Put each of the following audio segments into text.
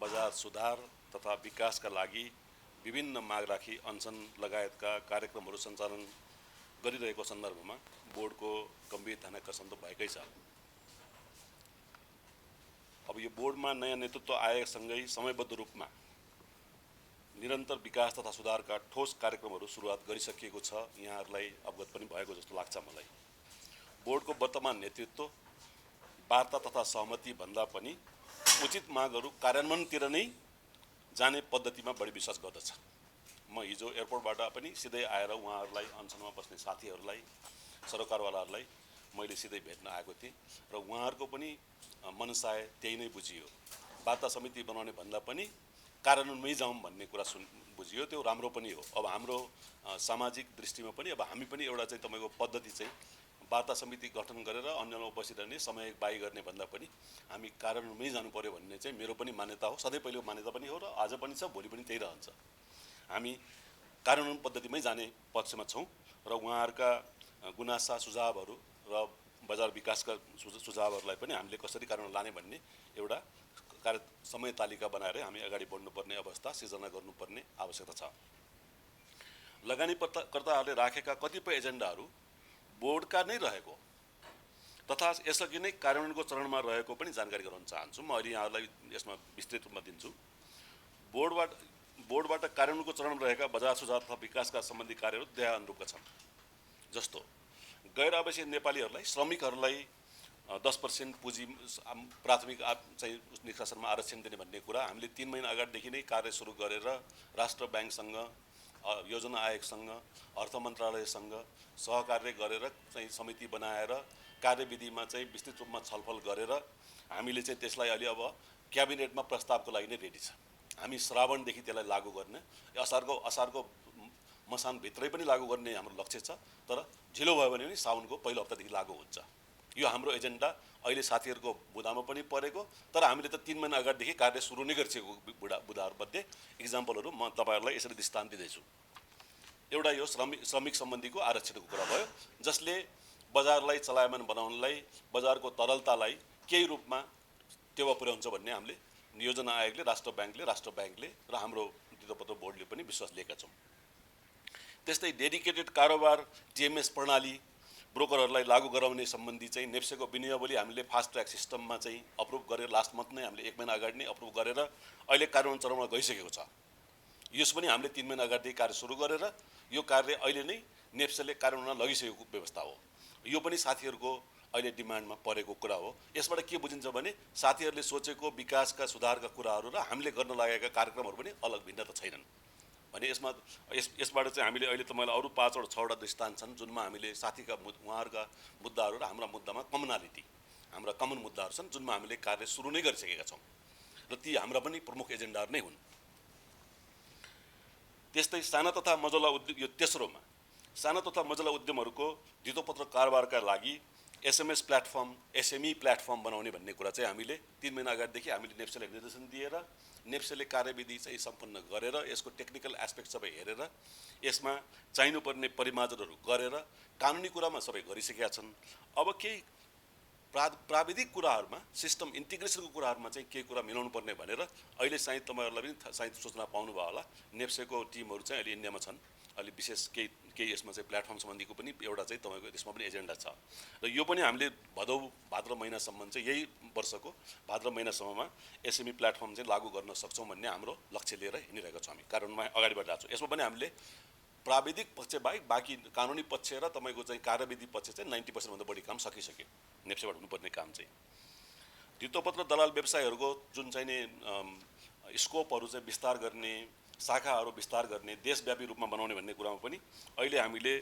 बजार सुधार तथा विकासका लागि विभिन्न माग राखी अनसन लगायतका कार्यक्रमहरू सञ्चालन गरिरहेको सन्दर्भमा बोर्डको गम्भीर ध्यान आकर्षण त भएकै छ। अब यो बोर्डमा नयाँ नेतृत्व आएसँगै समयबद्ध रूपमा निरन्तर विकास तथा सुधारका ठोस कार्यक्रमहरू सुरुवात गरिसकिएको छ। यहाँहरूलाई अवगत पनि भएको जस्तो लाग्छ मलाई। बोर्डको वर्तमान नेतृत्व वार्ता तथा सहमति भन्दा पनि उचित मागहरू कार्यान्वयनतिर नै जाने पद्धतिमा बढी विश्वास गर्दछ। म हिजो एयरपोर्टबाट पनि सिधै आएर उहाँहरूलाई अनसनमा बस्ने साथीहरूलाई सरोकारवालाहरूलाई मैले सिधै भेट्न आएको थिएँ र उहाँहरूको पनि मनसाय त्यही नै बुझियो। वार्ता समिति बनाउने भन्दा पनि कार्यान्वयनमै जाउँ भन्ने कुरा बुझियो। त्यो राम्रो पनि हो। अब हाम्रो सामाजिक दृष्टिमा पनि अब हामी पनि एउटा चाहिँ तपाईँको पद्धति चाहिँ वार्ता समिति गठन गरेर अन्यलमा बसिरहने समय बाई गर्ने भन्दा पनि हामी कार्यान्वयनमै जानु पर्यो भन्ने चाहिँ मेरो पनि मान्यता हो। सधैँ पहिलो मान्यता पनि हो र आज पनि छ, भोलि पनि त्यही रहन्छ। हामी कार्यान्वयन पद्धतिमै जाने पक्षमा छौँ र उहाँहरूका गुनासा सुझावहरू र बजार विकासका सुझावहरूलाई पनि हामीले कसरी कार्यान्वयन लाने भन्ने एउटा समय तालिका बनाएर हामी अगाडि बढ्नुपर्ने अवस्था सिर्जना गर्नुपर्ने आवश्यकता छ। लगानीकर्ताहरूले राखेका कतिपय एजेन्डाहरू बोर्डका नै रहेको तथा यसअघि नै कार्यान्वयनको चरणमा रहेको पनि जानकारी गराउन चाहन्छु। म अहिले यहाँहरूलाई यसमा विस्तृत रूपमा दिन्छु। बोर्डबाट कार्यान्वयनको चरणमा रहेका बजार सुधार तथा विकासका सम्बन्धी कार्यहरू देहानुरूपका छन्। जस्तो गैर आवासीय नेपालीहरूलाई श्रमिकहरूलाई 10% पुँजी प्राथमिक चाहिँ निष्कासनमा आरक्षण दिने भन्ने कुरा हामीले 3 महिना अगाडिदेखि नै कार्य सुरु गरेर राष्ट्र ब्याङ्कसँग, योजना आयोगसँग, अर्थ मन्त्रालयसँग सहकार्य गरेर चाहिँ समिति बनाएर कार्यविधिमा चाहिँ विस्तृत रूपमा छलफल गरेर हामीले चाहिँ त्यसलाई अहिले अब क्याबिनेटमा प्रस्तावको लागि नै रेडी छ। हामी श्रावणदेखि त्यसलाई लागू गर्ने, असारको मसानभित्रै पनि लागू गर्ने हाम्रो लक्ष्य छ। तर ढिलो भयो भने पनि साउनको पहिलो हप्तादेखि लागू हुन्छ। यो हाम्रो एजेन्डा अहिले साथीहरूको बुँदामा पनि परेको, तर हामीले त 3 महिना अगाडिदेखि कार्य सुरु नै गरिसकेको बुँदाहरूमध्ये इक्जाम्पलहरू म तपाईँहरूलाई यसरी दृष्टान्त दिँदैछु। एउटा यो श्रमिक सम्बन्धीको आरक्षणको कुरा भयो, जसले बजारलाई चलायमान बनाउनलाई, बजारको तरलतालाई केही रूपमा टेवा पुर्याउँछ भन्ने हामीले योजना आयोगले, राष्ट्र ब्याङ्कले र हाम्रो धितोपत्र बोर्डले पनि विश्वास लिएका छौँ। त्यस्तै डेडिकेटेड कारोबार टिएमएस प्रणाली ब्रोकरहरूलाई लागू गराउने सम्बन्धी चाहिँ नेप्सेको विनियमावली हामीले फास्ट ट्र्याक सिस्टममा चाहिँ अप्रुभ गरेर लास्ट मन्थ नै हामीले 1 महिना अगाडि नै अप्रुभ गरेर अहिले कार्यान्वयन चरणमा गइसकेको छ। यस पनि हामीले 3 महिना अगाडिदेखि कार्य सुरु गरेर यो कार्य अहिले नै नेप्सेले कार्यान्वयनमा लगिसकेको व्यवस्था हो। यो पनि साथीहरूको अहिले डिमान्डमा परेको कुरा हो। यसबाट के बुझिन्छ भने साथीहरूले सोचेको विकासका सुधारका कुराहरू र हामीले गर्न लागेका कार्यक्रमहरू पनि अलग भिन्नता छैनन् भने यसबाट चाहिँ हामीले अहिले तपाईँलाई अरू 5 वटा 6 वटा दृष्टान्त छन् जुनमा हामीले साथीका उहाँहरूका मुद्दाहरू र हाम्रा मुद्दामा हाम्रा कमन मुद्दाहरू छन् जुनमा हामीले कार्य सुरु नै गरिसकेका छौँ र ती हाम्रा पनि प्रमुख एजेन्डाहरू नै हुन्। त्यस्तै साना तथा मझौला उद्योग, यो तेस्रोमा साना तथा मझौला उद्यमहरूको धितोपत्र कारोबारका लागि एसएमई प्लेटफर्म बनाउने भन्ने कुरा चाहिँ हामीले 3 महिना अगाडिदेखि हामीले नेप्सेलाई निर्देशन दिएर नेप्सेले कार्यविधि चाहिँ सम्पन्न गरेर यसको टेक्निकल एस्पेक्ट सबै हेरेर यसमा चाहिनुपर्ने परिमार्जनहरू गरेर कानुनी कुरामा सबै गरिसकेका छन्। अब केही प्राविधिक कुराहरूमा सिस्टम इन्टिग्रेसनको कुराहरूमा चाहिँ केही कुरा मिलाउनु पर्ने भनेर अहिले सायद तपाईँहरूलाई पनि सायद सूचना पाउनुभयो होला, नेप्सेको टिमहरू चाहिँ अहिले इन्डियामा छन्। अलि विशेष केही यसमा चाहिँ प्लेटफर्म सम्बन्धीको पनि एउटा चाहिँ तपाईँको यसमा पनि एजेन्डा छ र यो पनि हामीले भाद्र महिनासम्म चाहिँ यही वर्षको भाद्र महिनासम्ममा एसएमई प्लेटफर्म चाहिँ लागू गर्न सक्छौँ भन्ने हाम्रो लक्ष्य लिएर हिँडिरहेका छौँ। हामी कार्यान्वयनमा अगाडि बढिरहेको छौँ। यसमा पनि हामीले प्राविधिक पक्ष बाहेक बाँकी कानुनी पक्ष र तपाईँको चाहिँ कार्यविधि पक्ष चाहिँ 90% भन्दा बढी काम सकिसक्यो। नेप्सेबाट हुनुपर्ने काम चाहिँ धितोपत्र दलाल व्यवसायहरूको जुन चाहिँ नि स्कोपहरू चाहिँ विस्तार गर्ने, शाखाहरू विस्तार गर्ने, देशव्यापी रूपमा बनाउने भन्ने कुरामा पनि अहिले हामीले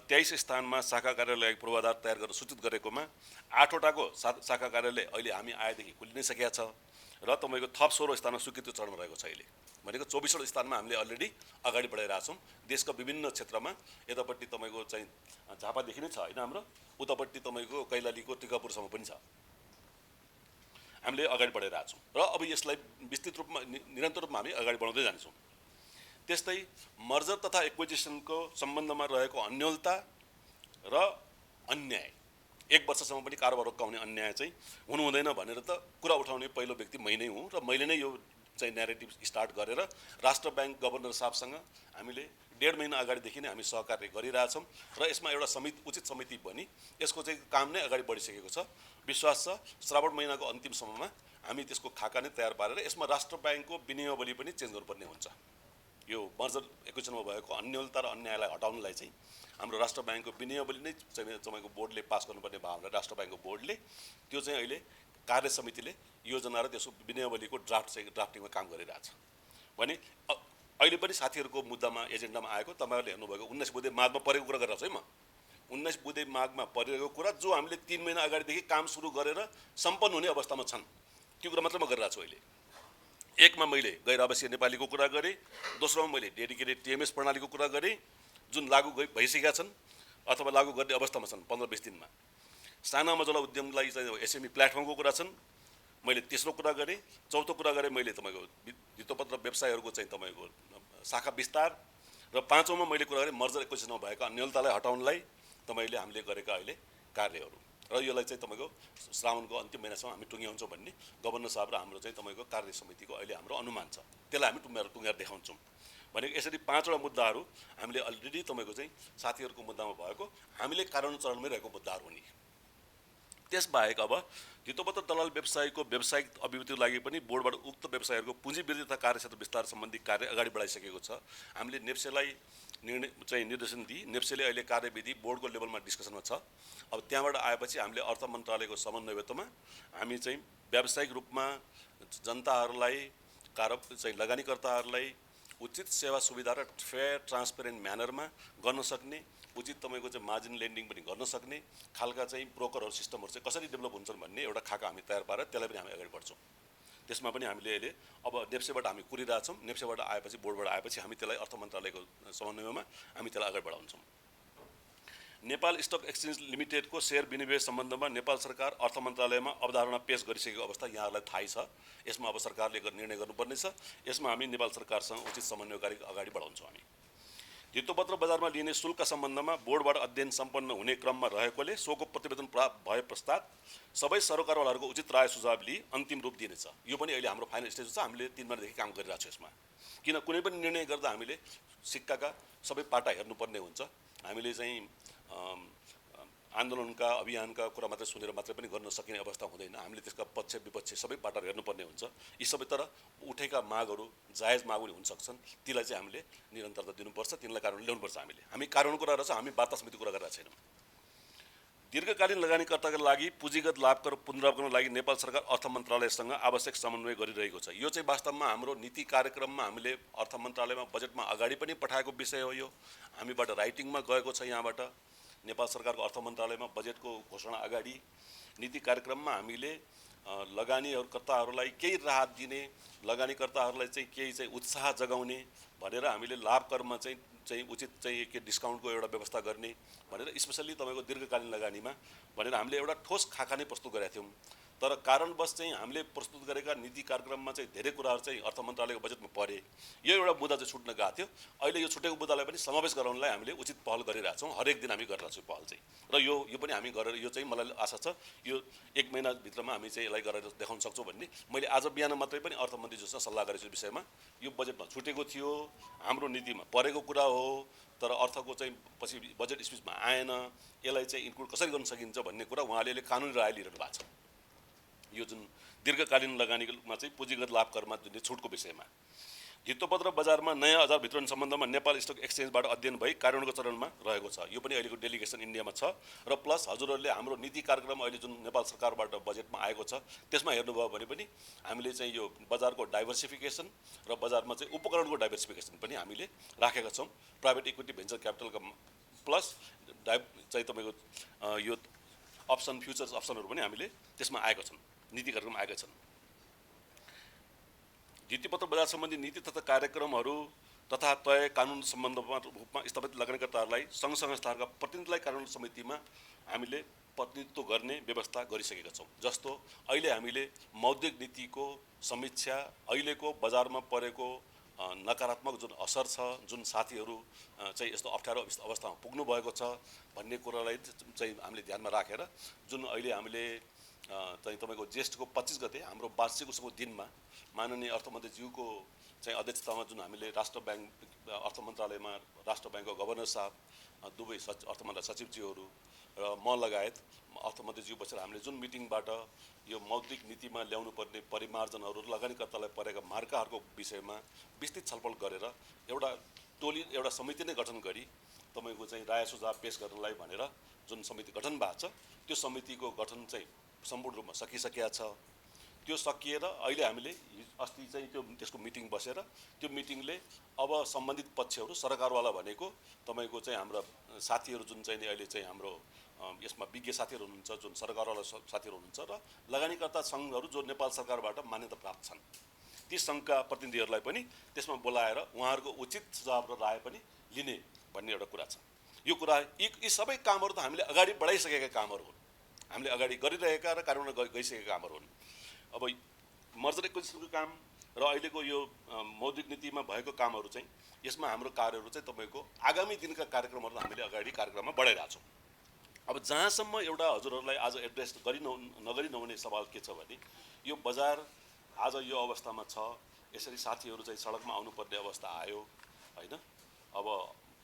23 स्थानमा शाखा कार्यालय पूर्वाधार तयार गरेर सूचित गरेकोमा 8 वटाको शाखा कार्यालय अहिले हामी आएदेखि खुलि नै सकेका छ र तपाईँको थप 16 स्थानमा स्वीकृति चरणमा रहेको छ। अहिले भनेको 24 स्थानमा हामीले अलरेडी अगाडि बढाइरहेका छौँ। देशका विभिन्न क्षेत्रमा यतापट्टि तपाईँको चाहिँ झापादेखि नै छ होइन, हाम्रो उतापट्टि तपाईँको कैलालीको टिकापुरसम्म पनि छ। हामीले अगाडि बढाइरहेका छौँ र अब यसलाई विस्तृत रूपमा निरन्तर रूपमा हामी अगाडि बढाउँदै जान्छौँ। त्यस्तै मर्जर तथा एक्विजिसनको सम्बन्धमा रहेको अन्योलता र अन्याय, 1 वर्षसम्म पनि कारोबार रोक्काउने अन्याय चाहिँ हुनु हुँदैन भनेर त कुरा उठाउने पहिलो व्यक्ति मै नै हुँ र मैले नै यो चाहिँ न्यारेटिभ स्टार्ट गरेर राष्ट्र ब्याङ्क गभर्नर साहबसँग हामीले 1.5 महिना अगाडिदेखि नै हामी सहकार्य गरिरहेछौँ र यसमा एउटा उचित समिति बनी यसको चाहिँ काम नै अगाडि बढिसकेको छ। विश्वास छ श्रावण महिनाको अन्तिमसम्ममा हामी त्यसको खाका नै तयार पारेर यसमा राष्ट्र ब्याङ्कको विनियमावली पनि चेन्ज गर्नुपर्ने हुन्छ। यो मर्जर एक्विजिसनमा भएको अन्योलता र अन्यायलाई हटाउनलाई चाहिँ हाम्रो राष्ट्र ब्याङ्कको विनियमावली नै तपाईँको बोर्डले पास गर्नुपर्ने भावना राष्ट्र ब्याङ्कको बोर्डले त्यो चाहिँ अहिले कार्य समितिले योजना र त्यसको विनियमावलीको ड्राफ्टिङमा काम गरिरहेछ भने अहिले पनि साथीहरूको मुद्दामा एजेन्डामा आएको तपाईँहरूले हेर्नुभएको 19 बुधे माघमा परेको कुरा गरिरहेको छु है म 19 बुधे माघमा परेको कुरा जो हामीले 3 महिना अगाडिदेखि काम सुरु गरेर सम्पन्न हुने अवस्थामा छन् त्यो कुरा मात्र म गरिरहेको छु अहिले। एकमा मैले गैर आवासीय नेपालीको कुरा गरेँ, दोस्रोमा मैले डेडिकेटेड टिएमएस प्रणालीको कुरा गरेँ जुन लागू भइसकेका छन् अथवा लागू गर्ने अवस्थामा छन् 15-20 दिनमा। साना मझौला उद्यमलाई चाहिँ एसएमई प्लेटफर्मको कुरा छन् मैले तेस्रो कुरा गरेँ। चौथो कुरा गरेँ मैले तपाईँको भित्तोपत्र व्यवसायहरूको चाहिँ तपाईँको शाखा विस्तार र पाँचौँमा मैले कुरा गरेँ मर्जर एक्विजिसनमा भएका अन्यलतालाई हटाउनलाई हामीले गरेका अहिले कार्यहरू र यसलाई चाहिँ तपाईँको श्रावणको अन्तिम महिनासम्म हामी टुङ्ग्याउँछौँ भन्ने गभर्नर साहब र हाम्रो चाहिँ तपाईँको कार्य समितिको अहिले हाम्रो अनुमान छ। त्यसलाई हामी टुङ्गाएर देखाउँछौँ भनेको यसरी 5वटा मुद्दाहरू हामीले अलरेडी तपाईँको चाहिँ साथीहरूको मुद्दामा भएको हामीले कार्यान्वयन चरणमै रहेको मुद्दाहरू हुने। त्यसबाहेक अब धितोपत्र दलाल व्यवसायको व्यावसायिक अभिवृद्धिको लागि पनि बोर्डबाट उक्त व्यवसायहरूको पुँजी वृद्धि तथा कार्यक्षेत्र विस्तार सम्बन्धी कार्य अगाडि बढाइसकेको छ। हामीले नेप्सेलाई निर्देशन दिई नेप्सेले अहिले कार्यविधि बोर्डको लेभलमा डिस्कसनमा छ। अब त्यहाँबाट आएपछि हामीले अर्थ मन्त्रालयको समन्वयत्वमा हामी चाहिँ व्यावसायिक रूपमा जनताहरूलाई चाहिँ लगानीकर्ताहरूलाई उचित सेवा सुविधा र फेयर ट्रान्सपेरेन्ट म्यानरमा गर्न सक्ने उचित तपाईँको चाहिँ मार्जिन लेन्डिङ पनि गर्न सक्ने खालका चाहिँ ब्रोकरहरू सिस्टमहरू चाहिँ कसरी डेभलप हुन्छन् भन्ने एउटा खाका हामी तयार पारेर त्यसलाई पनि हामी अगाडि बढ्छौँ। त्यसमा पनि हामीले अहिले अब नेप्सेबाट हामी कुरिरहेछौँ। नेप्सेबाट आएपछि बोर्डबाट आएपछि हामी त्यसलाई अर्थ मन्त्रालयको समन्वयमा हामी त्यसलाई अगाडि बढाउँछौँ। नेपाल स्टक एक्सचेन्ज लिमिटेडको सेयर विनिवेश सम्बन्धमा नेपाल सरकार अर्थ मन्त्रालयमा अवधारणा पेश गरिसकेको अवस्था यहाँहरूलाई थाहै छ। यसमा अब सरकारले निर्णय गर्नुपर्ने छ। यसमा हामी नेपाल सरकारसँग उचित समन्वय गरी अगाडि बढाउँछौँ। हामी धितोपत्र बजारमा लिने शुल्क सम्बन्धमा बोर्डबाट अध्ययन सम्पन्न हुने क्रममा रहेकोले सोको प्रतिवेदन प्राप्त भए पश्चात सबै सरकारवालाहरूको उचित राय सुझाव लिई अन्तिम रूप दिनेछ। यो पनि अहिले हाम्रो फाइनल स्टेज छ। हामीले 3 महिनादेखि काम गरिरहेको छौँ यसमा। किन कुनै पनि निर्णय गर्दा हामीले सिक्काका सबै पाटा हेर्नुपर्ने हुन्छ। हामीले चाहिँ आन्दोलनका अभियानका कुरा मात्रै सुनेर मात्रै पनि गर्न सकिने अवस्था हुँदैन। हामीले त्यसका पक्ष विपक्ष सबै पाटा हेर्नुपर्ने हुन्छ। यी सबै तर उठेका मागहरू जायज माग पनि हुन सक्छन्। तीलाई चाहिँ हामीले निरन्तरता दिनुपर्छ। तिनलाई कार्यान्वयन ल्याउनुपर्छ। हामी कार्यान्वयनको कुरा गरेर हामी वार्ता समितिको कुरा गरिरहेको छैनौँ। दीर्घकालीन लगानीकर्ताका लागि पुँजीगत लाभकर पुनरावलोकनको लागि नेपाल सरकार अर्थ मन्त्रालयसँग आवश्यक समन्वय गरिरहेको छ। यो चाहिँ वास्तवमा हाम्रो नीति कार्यक्रममा हामीले अर्थ मन्त्रालयमा बजेटमा अगाडि पनि पठाएको विषय हो। यो हामीबाट राइटिङमा गएको छ। यहाँबाट नेपाल सरकारको अर्थ मन्त्रालयमा बजेटको घोषणा अगाडि नीति कार्यक्रममा हामीले लगानीकर्ताहरूलाई केही राहत दिने, लगानीकर्ताहरूलाई चाहिँ केही चाहिँ उत्साह जगाउने भनेर हामीले लाभ करमा चाहिँ उचित चाहिँ के डिस्काउन्टको एउटा व्यवस्था गर्ने भनेर स्पेसल्ली तपाईँको दीर्घकालीन लगानीमा भनेर हामीले एउटा ठोस खाका नै प्रस्तुत गरेका थियौँ। तर कारणवश चाहिँ हामीले प्रस्तुत गरेका नीति कार्यक्रममा चाहिँ धेरै कुराहरू चाहिँ अर्थ मन्त्रालयको बजेटमा परे। यो एउटा मुद्दा चाहिँ छुट्न गएको थियो। अहिले यो छुटेको मुद्दालाई पनि समावेश गराउनलाई हामीले उचित पहल गरिरहेछौँ। हरेक दिन हामी गरिरहेको छौँ पहल चाहिँ। र यो पनि हामी गरेर यो चाहिँ मलाई आशा छ यो 1 महिनाभित्रमा हामी चाहिँ यसलाई गरेर देखाउन सक्छौँ भन्ने। मैले आज बिहान मात्रै पनि अर्थमन्त्रीज्यूसँग सल्लाह गरेको छु विषयमा। यो बजेटमा छुटेको थियो, हाम्रो नीतिमा परेको कुरा हो, तर अर्थको चाहिँ पछि बजेट स्पिचमा आएन। यसलाई चाहिँ इन्क्लुड कसरी गर्न सकिन्छ भन्ने कुरा उहाँले कानुनी राय लिइरहनु भएको छ। यो जुन दीर्घकालीन लगानीमा चाहिँ पुँजीगत लाभ करमा जुन छुटको विषयमा धितोपत्र बजारमा नयाँ बजार वितरण सम्बन्धमा नेपाल स्टक एक्सचेन्जबाट अध्ययन भई कार्यान्वयनको चरणमा रहेको छ। यो पनि अहिलेको डेलिगेसन इन्डियामा छ। र प्लस हजुरहरूले हाम्रो नीति कार्यक्रम अहिले जुन नेपाल सरकारबाट बजेटमा आएको छ त्यसमा हेर्नुभयो भने पनि हामीले चाहिँ यो बजारको डाइभर्सिफिकेसन र बजारमा चाहिँ उपकरणको डाइभर्सिफिकेसन पनि हामीले राखेका छौँ। प्राइभेट इक्विटी भेन्चर क्यापिटलका प्लस चाहिँ तपाईँको यो अप्सन फ्युचर्स अप्सनहरू पनि हामीले त्यसमा आएका छन्, नीति कार्यक्रम आएका छन्। धितोपत्र बजार सम्बन्धी नीति तथा कार्यक्रमहरू तथा तय कानुन सम्बन्धमा रूपमा स्थापित लगानीकर्ताहरूलाई सङ्घ संस्थाहरूका प्रतिनिधिलाई कार्यान्वयन समितिमा हामीले प्रतिनिधित्व गर्ने व्यवस्था गरिसकेका छौँ। जस्तो अहिले हामीले मौद्रिक नीतिको समीक्षा, अहिलेको बजारमा परेको नकारात्मक जुन असर छ, जुन साथीहरू चाहिँ यस्तो अप्ठ्यारो अवस्थामा पुग्नु भएको छ भन्ने कुरालाई चाहिँ हामीले ध्यानमा राखेर जुन अहिले हामीले चाहिँ तपाईँको ज्येष्ठको 25 गते हाम्रो वार्षिक उत्सवको दिनमा माननीय अर्थमन्त्रीज्यूको चाहिँ अध्यक्षतामा जुन हामीले राष्ट्र ब्याङ्क अर्थ मन्त्रालयमा राष्ट्र ब्याङ्कको गभर्नर साहब दुवै अर्थ मन्त्रालय सचिवज्यूहरू र म लगायत अर्थमन्त्रीज्यू बसेर हामीले जुन मिटिङबाट यो मौद्रिक नीतिमा ल्याउनु पर्ने परिमार्जनहरू लगानीकर्तालाई परेका मार्काहरूको विषयमा विस्तृत छलफल गरेर एउटा समिति नै गठन गरी तपाईँको चाहिँ राय सुझाव पेश गर्नलाई भनेर जुन समिति गठन भएको छ त्यो समितिको गठन चाहिँ सम्पूर्ण रूपमा सकिसकेका छ। त्यो सकिएर अहिले हामीले अस्ति चाहिँ त्यसको मिटिङ बसेर त्यो मिटिङले अब सम्बन्धित पक्षहरू सरकारवाला भनेको तपाईँको चाहिँ हाम्रा साथीहरू जुन चाहिँ अहिले चाहिँ हाम्रो यसमा विज्ञ साथीहरू हुनुहुन्छ, जुन सरकारवाला साथीहरू हुनुहुन्छ र लगानीकर्ता सङ्घहरू जो नेपाल सरकारबाट मान्यता प्राप्त छन्, ती सङ्घका प्रतिनिधिहरूलाई पनि त्यसमा बोलाएर उहाँहरूको उचित सुझाव र राय पनि लिने भन्ने एउटा कुरा छ। यो कुरा यी सबै कामहरू त हामीले अगाडि बढाइसकेका कामहरू हुन्, हामीले अगाडि गरिरहेका र कार्यान्वयन गइसकेका कामहरू हुन्। अब मर्जर एक्विजिसनको काम र अहिलेको यो मौद्रिक नीतिमा भएको कामहरू चाहिँ यसमा हाम्रो कार्यहरू चाहिँ तपाईँको आगामी दिनका कार्यक्रमहरू हामीले अगाडि कार्यक्रममा बढाइरहेको छौँ। अब जहाँसम्म एउटा हजुरहरूलाई आज एड्रेस नगरी नहुने सवाल के छ भने यो बजार आज यो अवस्थामा छ, यसरी साथीहरू चाहिँ सडकमा आउनुपर्ने अवस्था आयो होइन। अब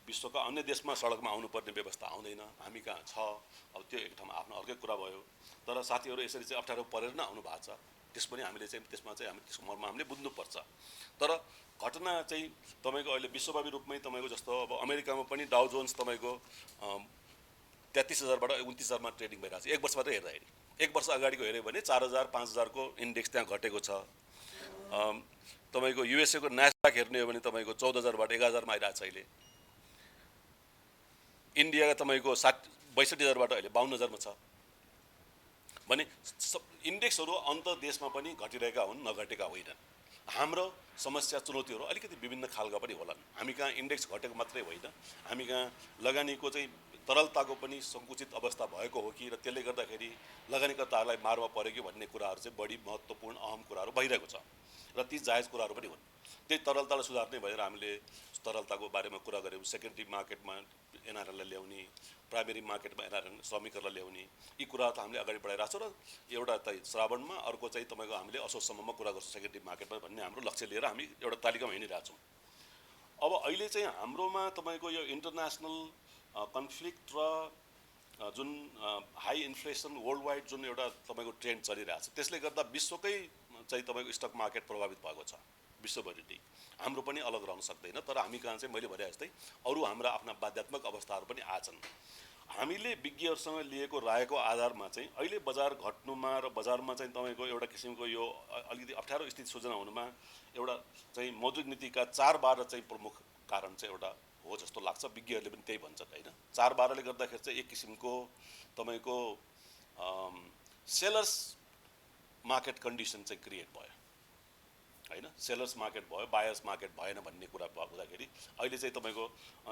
विश्वका अन्य देशमा सडकमा आउनुपर्ने व्यवस्था आउँदैन, हामी कहाँ छ। अब त्यो एक ठाउँमा आफ्नो अर्कै कुरा भयो, तर साथीहरू यसरी चाहिँ अप्ठ्यारो परेर नै आउनु भएको छ। त्यस पनि हामीले चाहिँ त्यसमा चाहिँ हामी त्यसको मर्म हामीले बुझ्नुपर्छ। तर घटना चाहिँ तपाईँको अहिले विश्वव्यापी रूपमै तपाईँको जस्तो अब अमेरिकामा पनि डाउ जोन्स तपाईँको 33,000बाट 29,000मा ट्रेडिङ भइरहेको छ। एक वर्षबाट हेर्दाखेरि एक वर्ष अगाडिको हेऱ्यो भने 4,000 5,000को इन्डेक्स त्यहाँ घटेको छ। तपाईँको युएसएको न्यासडाक हेर्ने हो भने तपाईँको 14,000बाट 11,000मा आइरहेको छ अहिले। इन्डियाका तपाईँको 62,000बाट अहिले 52,000मा छ भने इन्डेक्सहरू अन्त देशमा पनि घटिरहेका हुन्, नघटेका होइनन्। हाम्रो समस्या चुनौतीहरू अलिकति विभिन्न खालका पनि होलान्। हामी कहाँ इन्डेक्स घटेको मात्रै होइन, हामी कहाँ लगानीको चाहिँ तरलताको पनि सङ्कुचित अवस्था भएको हो कि र त्यसले गर्दाखेरि लगानीकर्ताहरूलाई मारमा पऱ्यो कि भन्ने कुराहरू चाहिँ बढी महत्त्वपूर्ण अहम कुराहरू भइरहेको छ र ती जायज कुराहरू पनि हुन्। त्यही तरलतालाई सुधार्ने भएर हामीले तरलताको बारेमा कुरा गऱ्यौँ। सेकेन्डरी मार्केटमा एनआरएललाई ल्याउने, प्राइमेरी मार्केटमा एनआरएल श्रमिकहरूलाई ल्याउने, यी कुराहरू त हामीले अगाडि बढाइरहेको छौँ र एउटा चाहिँ श्रावणमा, अर्को चाहिँ तपाईँको हामीले असोजसम्ममा कुरा गर्छौँ सेकेन्डरी मार्केटमा भन्ने हाम्रो लक्ष्य लिएर हामी एउटा तालिकामा हिँडिरहेको छौँ। अब अहिले चाहिँ हाम्रोमा तपाईँको यो इन्टरनेसनल कन्फ्लिक्ट र जुन हाई इन्फ्लेसन वर्ल्ड वाइड जुन एउटा तपाईँको ट्रेन्ड चलिरहेको छ, त्यसले गर्दा विश्वकै चाहिँ तपाईँको स्टक मार्केट प्रभावित भएको छ विश्वभरि नै। हाम्रो पनि अलग रहन सक्दैन, तर हामी कहाँ चाहिँ मैले भने जस्तै अरू हाम्रा आफ्ना बाध्यात्मक अवस्थाहरू पनि आछन्। हामीले विज्ञहरूसँग लिएको रायको आधारमा चाहिँ अहिले बजार घट्नुमा र बजारमा चाहिँ तपाईँको एउटा किसिमको यो अलिकति अप्ठ्यारो स्थिति सृजना हुनुमा एउटा चाहिँ मौद्रिक नीतिका 4-12 चाहिँ प्रमुख कारण चाहिँ एउटा हो जस्तो लाग्छ। विज्ञहरूले पनि त्यही भन्छन् होइन। 4-12ले गर्दाखेरि चाहिँ एक किसिमको तपाईँको सेलर्स मार्केट कन्डिसन चाहिँ क्रिएट भयो होइन। सेलर्स मार्केट भयो, बायर्स मार्केट भएन भन्ने कुरा हुँदाखेरि अहिले चाहिँ तपाईँको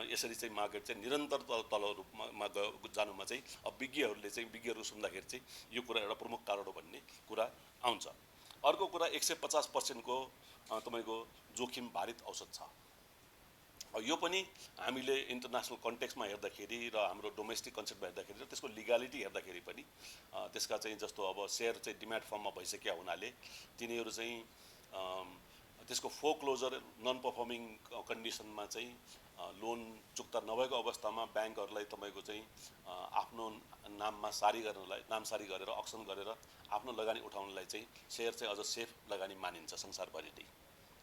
यसरी चाहिँ मार्केट चाहिँ निरन्तर तल रूपमा जानुमा चाहिँ अब विज्ञहरू सुन्दाखेरि चाहिँ यो कुरा एउटा प्रमुख कारण हो भन्ने कुरा आउँछ। अर्को कुरा 150%को तपाईँको जोखिम भारित औषध छ। यो पनि हामीले इन्टरनेसनल कन्टेक्स्टमा हेर्दाखेरि र हाम्रो डोमेस्टिक कन्सेप्टमा हेर्दाखेरि र त्यसको लिगालिटी हेर्दाखेरि पनि त्यसका चाहिँ जस्तो अब सेयर चाहिँ डिम्याट फर्ममा भइसकेका हुनाले तिनीहरू चाहिँ त्यसको फोक्लोजर नन पर्फर्मिङ कन्डिसनमा चाहिँ लोन चुक्ता नभएको अवस्थामा ब्याङ्कहरूलाई तपाईँको चाहिँ आफ्नो नामसारी गरेर अक्सन गरेर आफ्नो लगानी उठाउनलाई चाहिँ सेयर चाहिँ अझ सेफ लगानी मानिन्छ संसारभरि नै।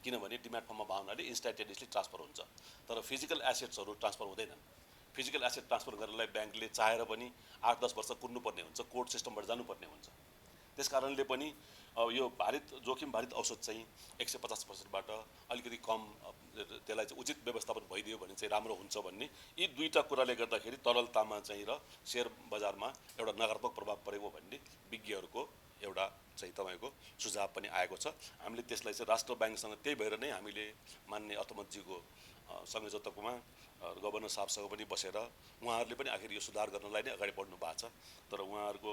किनभने डिम्याट फर्ममा भयो हुनाले इन्स्ट्यान्टेनियसली ट्रान्सफर हुन्छ, तर फिजिकल एसेट्सहरू ट्रान्सफर हुँदैनन्। फिजिकल एसेट ट्रान्सफर गर्नलाई ब्याङ्कले चाहेर पनि 8-10 वर्ष कुर्नुपर्ने हुन्छ, कोर्ट सिस्टमबाट जानुपर्ने हुन्छ। त्यस कारणले पनि यो जोखिम भारित औषध चाहिँ 150%बाट अलिकति कम त्यसलाई चाहिँ उचित व्यवस्थापन भइदियो भने चाहिँ राम्रो हुन्छ भन्ने यी दुईवटा कुराले गर्दाखेरि तरलतामा चाहिँ र सेयर बजारमा एउटा नकारात्मक प्रभाव परेको भन्ने विज्ञहरूको एउटा चाहिँ तपाईँको सुझाव पनि आएको छ। हामीले त्यसलाई चाहिँ राष्ट्र ब्याङ्कसँग त्यही भएर नै हामीले माननीय अर्थमन्त्रीको संयोजकत्वमा गभर्नर साहबसँग पनि बसेर उहाँहरूले पनि आखिर यो सुधार गर्नलाई नै अगाडि बढ्नु भएको छ। तर उहाँहरूको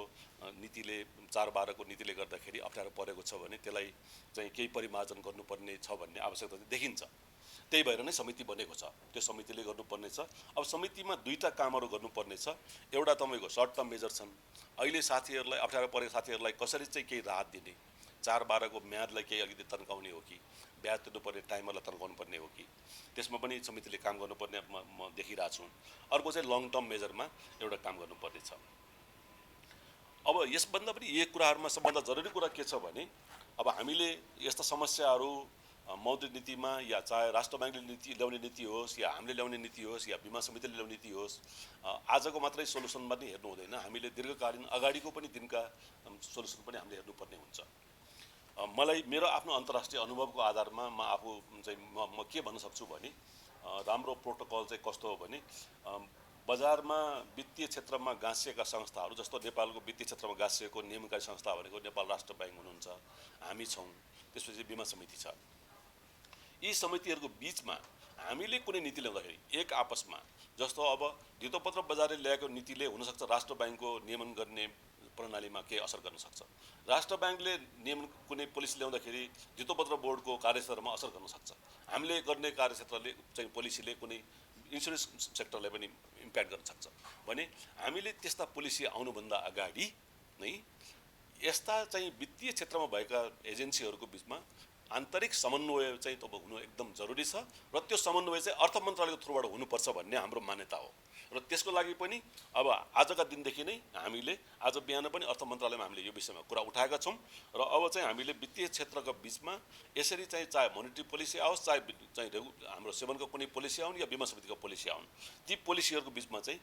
नीतिले 4-12को नीतिले गर्दाखेरि अप्ठ्यारो परेको छ भने त्यसलाई चाहिँ केही परिमार्जन गर्नुपर्ने छ भन्ने आवश्यकता चाहिँ देखिन्छ। त्यही भएर नै समिति बनेको छ। त्यो समितिले गर्नुपर्ने छ। अब समितिमा दुईटा कामहरू गर्नुपर्ने छ। एउटा तपाईँको सर्ट टर्म मेजर छन्। अहिले साथीहरूलाई अप्ठ्यारो परेको साथीहरूलाई कसरी चाहिँ केही राहत दिने, 4/12को म्यादलाई केही अलिकति तन्काउने हो कि ब्याज तिर्नुपर्ने टाइमहरूलाई तन्काउनु पर्ने हो कि, त्यसमा पनि समितिले काम गर्नुपर्ने म देखिरहेको छु। अर्को चाहिँ लङ टर्म मेजरमा एउटा काम गर्नुपर्ने छ। अब यसभन्दा पनि यही कुराहरूमा सबभन्दा जरुरी कुरा के छ भने अब हामीले यस्ता समस्याहरू मौद्रिक नीतिमा या चाहे राष्ट्र ब्याङ्कले नीति ल्याउने नीति होस् या हामीले ल्याउने नीति होस् या बीमा समितिले ल्याउने नीति होस्, आजको मात्रै सोलुसनमा पनि हेर्नु हुँदैन। हामीले दीर्घकालीन अगाडिको पनि दिनका सोलुसन पनि हामीले हेर्नुपर्ने हुन्छ। मलाई मेरो आफ्नो अन्तर्राष्ट्रिय अनुभवको आधारमा म आफू चाहिँ म के भन्न सक्छु भने राम्रो प्रोटोकल चाहिँ कस्तो हो भने बजारमा वित्तीय क्षेत्रमा गाँसिएका संस्थाहरू जस्तो नेपालको वित्तीय क्षेत्रमा गाँसिएको नियमनकारी संस्था भनेको नेपाल राष्ट्र ब्याङ्क हुनुहुन्छ, हामी छौँ, त्यसपछि बीमा समिति छ। यी समितिहरूको बिचमा हामीले कुनै नीति ल्याउँदाखेरि एक आपसमा जस्तो अब धितोपत्र बजारले ल्याएको नीतिले हुनसक्छ राष्ट्र ब्याङ्कको नियमन गर्ने प्रणालीमा केही असर गर्न सक्छ। राष्ट्र ब्याङ्कले नियमन कुनै पोलिसी ल्याउँदाखेरि धितोपत्र बोर्डको कार्यक्षेत्रमा असर गर्न सक्छ। हामीले गर्ने कार्यक्षेत्रले चाहिँ पोलिसीले कुनै इन्सुरेन्स सेक्टरलाई पनि इम्प्याक्ट गर्न सक्छ भने हामीले त्यस्ता पोलिसी आउनुभन्दा अगाडि नै यस्ता चाहिँ वित्तीय क्षेत्रमा भएका एजेन्सीहरूको बिचमा आन्तरिक समन्वय चाहिँ तब हुनु एकदम जरुरी छ र त्यो समन्वय चाहिँ अर्थ मन्त्रालयको थ्रुबाट हुनुपर्छ भन्ने हाम्रो मान्यता हो। र त्यसको लागि पनि अब आजका दिनदेखि नै हामीले आज बिहान पनि अर्थ मन्त्रालयमा हामीले यो विषयमा कुरा उठाएका छौँ र अब चाहिँ हामीले वित्तीय क्षेत्रका बिचमा यसरी चाहिँ चाहे मोनेटरी पोलिसी आओस् चाहे हाम्रो सेवनको कुनै पोलिसी आउन् या बीमा समितिको पोलिसी आउन्, ती पोलिसीहरूको बिचमा चाहिँ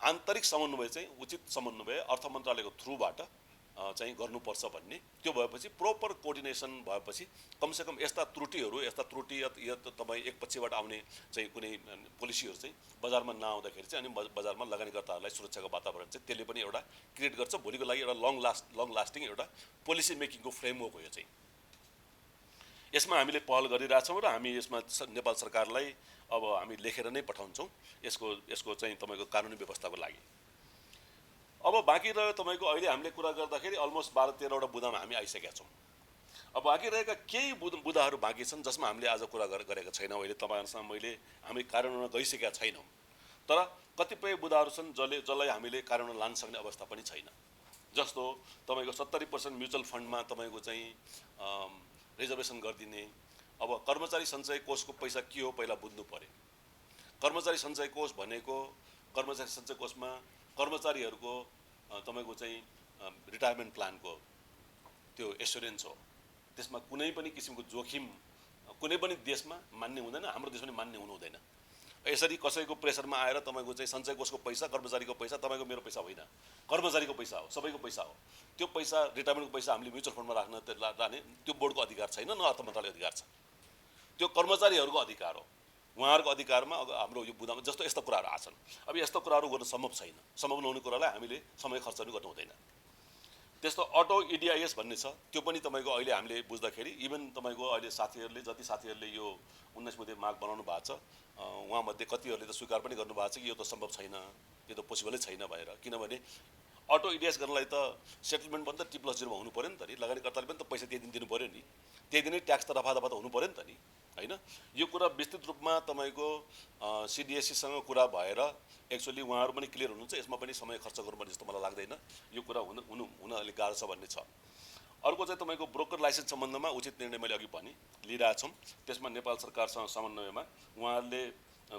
आन्तरिक समन्वय चाहिँ उचित समन्वय अर्थ मन्त्रालयको थ्रुबाट चाहिँ गर्नुपर्छ भन्ने, त्यो भएपछि प्रोपर कोअर्डिनेसन भएपछि कमसेकम यस्ता त्रुटि या तपाईँ एक पक्षबाट आउने चाहिँ कुनै पोलिसीहरू चाहिँ बजारमा नआउँदाखेरि चाहिँ अनि बजारमा लगानीकर्ताहरूलाई सुरक्षाको वातावरण चाहिँ त्यसले पनि एउटा क्रिएट गर्छ। भोलिको लागि एउटा लङ लास्टिङ एउटा पोलिसी मेकिङको फ्रेमवर्क हो यो चाहिँ। यसमा हामीले पहल गरिरहेछौँ र हामी यसमा नेपाल सरकारलाई अब हामी लेखेर नै पठाउँछौँ यसको चाहिँ तपाईँको कानुनी व्यवस्थाको लागि। अब बाँकी रह्यो तपाईँको अहिले हामीले कुरा गर्दाखेरि अलमोस्ट 12-13वटा बुदामा हामी आइसकेका छौँ। अब बाँकी रहेका केही बुदाहरू बाँकी छन् जसमा हामीले आज कुरा गरेका छैनौँ। अहिले तपाईँहरूसँग हामी कार्यान्वयन गइसकेका छैनौँ, तर कतिपय बुदाहरू छन् जसलाई हामीले कार्यान्वयन लान सक्ने अवस्था पनि छैन। जस्तो तपाईँको 70% म्युचुअल फन्डमा तपाईँको चाहिँ रिजर्भेसन गरिदिने। अब कर्मचारी सञ्चय कोषको पैसा के हो पहिला बुझ्नु पर्यो। कर्मचारी सञ्चय कोष भनेको कर्मचारी सञ्चय कोषमा कर्मचारीहरूको तपाईँको चाहिँ रिटायरमेन्ट प्लानको त्यो एस्योरेन्स हो। त्यसमा कुनै पनि किसिमको जोखिम कुनै पनि देशमा मान्य हुँदैन, हाम्रो देशमा पनि मान्य हुनु हुँदैन। यसरी कसैको प्रेसरमा आएर तपाईँको चाहिँ सञ्चय कोषको पैसा कर्मचारीको पैसा तपाईँको मेरो पैसा होइन, कर्मचारीको पैसा हो, सबैको पैसा हो। त्यो पैसा रिटायरमेन्टको पैसा हामीले म्युचुअल फन्डमा लाने त्यो बोर्डको अधिकार छैन, न अर्थ मन्त्रालयको अधिकार छ। त्यो कर्मचारीहरूको अधिकार हो। उहाँहरूको अधिकारमा अब हाम्रो यो बुदामा जस्तो यस्ता कुराहरू आछन्। अब यस्तो कुराहरू गर्न सम्भव छैन। सम्भव नहुने कुरालाई हामीले समय खर्च पनि गर्नु हुँदैन। त्यस्तो अटो इडिआइएस भन्ने छ, त्यो पनि तपाईँको अहिले हामीले बुझ्दाखेरि इभन तपाईँको अहिले जति साथीहरूले यो 19 बुँदे माग बनाउनु भएको छ उहाँमध्ये कतिहरूले त स्वीकार पनि गर्नुभएको छ कि यो त सम्भव छैन, यो त पोसिबलै छैन भनेर। किनभने अटो इडिआइएस गर्नलाई त सेटलमेन्ट पनि त T+0 हुनु पऱ्यो नि त नि, लगानीकर्ताले पनि त पैसा त्यही दिन दिनु पऱ्यो नि, त्यही दिनै ट्याक्स त रफादफा त हुनु पऱ्यो नि त नि, होइन। यो कुरा विस्तृत रूपमा तपाईँको CDSCसँग कुरा भएर एक्चुअली उहाँहरू पनि क्लियर हुनुहुन्छ। यसमा पनि समय खर्च गर्नुपर्ने जस्तो मलाई लाग्दैन। यो कुरा हुन अलिक गाह्रो छ भन्ने छ। अर्को चाहिँ तपाईँको ब्रोकर लाइसेन्स सम्बन्धमा उचित निर्णय मैले अघि भने लिइरहेछौँ। त्यसमा नेपाल सरकारसँग समन्वयमा उहाँहरूले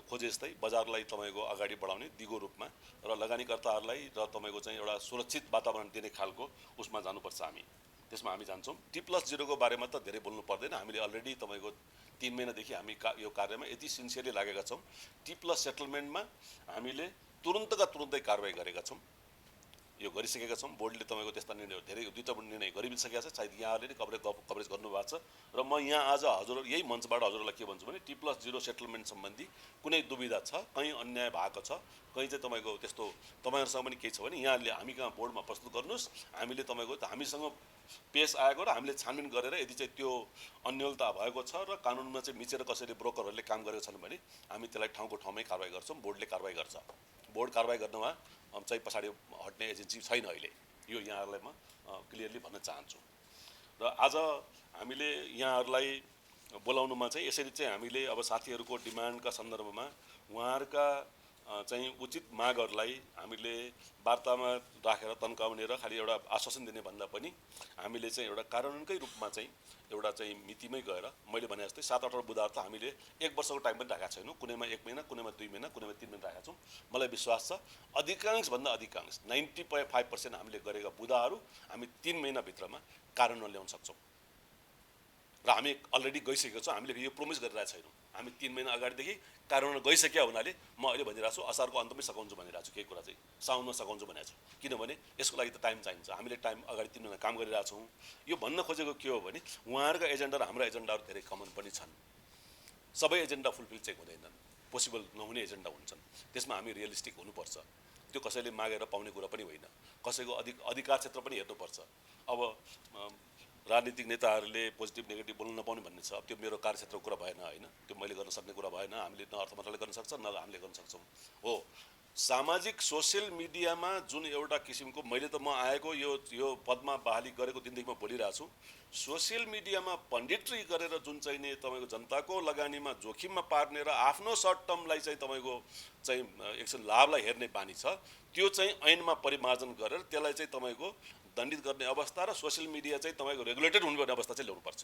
खोजे जस्तै बजारलाई तपाईँको अगाडि बढाउने दिगो रूपमा र लगानीकर्ताहरूलाई र तपाईँको चाहिँ एउटा सुरक्षित वातावरण दिने खालको उसमा जानुपर्छ हामी। त्यसमा हामी जान्छौँ। T+0 को बारेमा त धेरै बोल्नु पर्दैन। हामीले अलरेडी तपाईँको 3 महिनादेखि हामी यो कार्यमा यति सिन्सियरली लागेका छौँ। T+ सेटलमेन्टमा हामीले तुरुन्तै कारवाही गरेका छौँ, यो गरिसकेका छौँ। बोर्डले तपाईँको त्यस्ता निर्णय धेरै 2टा निर्णय गरिसकेका छ। सायद यहाँहरूले नै कभरेज गर्नुभएको छ र म यहाँ आज यही मञ्चबाट हजुरहरूलाई के भन्छु भने T+0 सेटलमेन्ट सम्बन्धी कुनै दुविधा छ, कहीँ अन्याय भएको छ, कहीँ चाहिँ तपाईँको त्यस्तो तपाईँहरूसँग पनि केही छ भने यहाँले हामी कहाँ बोर्डमा प्रस्तुत गर्नुहोस्। हामीले तपाईँको हामीसँग पेस आएको र हामीले छानबिन गरेर यदि चाहिँ त्यो अन्यलता भएको छ र कानुनमा चाहिँ मिचेर कसैले ब्रोकरहरूले काम गरेका छन् भने हामी त्यसलाई ठाउँको ठाउँमै कारवाही गर्छौँ। बोर्डले कारवाही गर्छ। बोर्ड कारवाही गर्नमा चाहिँ पछाडि हट्ने एजेन्सी छैन अहिले। यो यहाँहरूलाई म क्लियरली भन्न चाहन्छु। र आज हामीले यहाँहरूलाई बोलाउनुमा चाहिँ यसरी चाहिँ हामीले अब साथीहरूको डिमान्डका सन्दर्भमा उहाँहरूका चाहिँ उचित मागहरूलाई हामीले वार्तामा राखेर तन्काउने र खालि एउटा आश्वासन दिने भन्दा पनि हामीले चाहिँ एउटा कार्यान्वयनकै रूपमा चाहिँ एउटा चाहिँ मितिमै गएर मैले भने जस्तै 7-8 बुधबार त हामीले 1 वर्षको टाइम पनि राखेका छैनौँ, कुनैमा 1 महिना, कुनैमा 2 महिना, कुनैमा 3 महिना राखेका छौँ। मलाई विश्वास छ अधिकांशभन्दा अधिकांश 95% हामीले गरेका बुदाहरू हामी 3 महिनाभित्रमा कार्यान्वयन ल्याउन सक्छौँ र हामी अलरेडी गइसकेको छौँ। हामीले यो प्रोमिस गरिरहेको छैनौँ, हामी 3 महिना अगाडिदेखि कार्यान्वयन गइसक्यो हुनाले म अहिले भनिरहेको छु असारको अन्तमै सघाउँछु भनिरहेको छु। केही कुरा चाहिँ साउनमा सघाउँछु भनेको छु, किनभने यसको लागि त टाइम चाहिन्छ। हामीले टाइम अगाडि 3 महिना काम गरिरहेको छौँ। यो भन्न खोजेको के हो भने उहाँहरूका एजेन्डा र हाम्रो एजेन्डाहरू धेरै कमन पनि छन्। सबै एजेन्डा फुलफिल चाहिँ हुँदैनन्, पोसिबल नहुने एजेन्डा हुन्छन्। त्यसमा हामी रियलिस्टिक हुनुपर्छ। त्यो कसैले मागेर पाउने कुरा पनि होइन, कसैको अधिकार क्षेत्र पनि हेर्नुपर्छ। अब राजनीतिक नेताहरूले पोजिटिभ नेगेटिभ बोल्न नपाउने भन्ने छ, त्यो मेरो कार्यक्षेत्रको कुरा भएन होइन, त्यो मैले गर्न सक्ने कुरा भएन। हामीले न अर्थ मन्त्रालयले गर्न सक्छ न हामीले गर्न सक्छौँ। हो, सामाजिक सोसियल मिडियामा जुन एउटा किसिमको मैले त म आएको यो पदमा बहाली गरेको दिनदेखि म बोलिरहेको छु, सोसियल मिडियामा पण्डितरी गरेर जुन चाहिँ नि तपाईँको जनताको लगानीमा जोखिममा पार्ने र आफ्नो सर्ट टर्मलाई चाहिँ तपाईँको चाहिँ एकछिन लाभलाई हेर्ने बानी छ, त्यो चाहिँ ऐनमा परिमार्जन गरेर त्यसलाई चाहिँ तपाईँको दण्डित गर्ने अवस्था र सोसियल मिडिया चाहिँ तपाईँको रेगुलेटेड हुनुपर्ने अवस्था चाहिँ ल्याउनुपर्छ।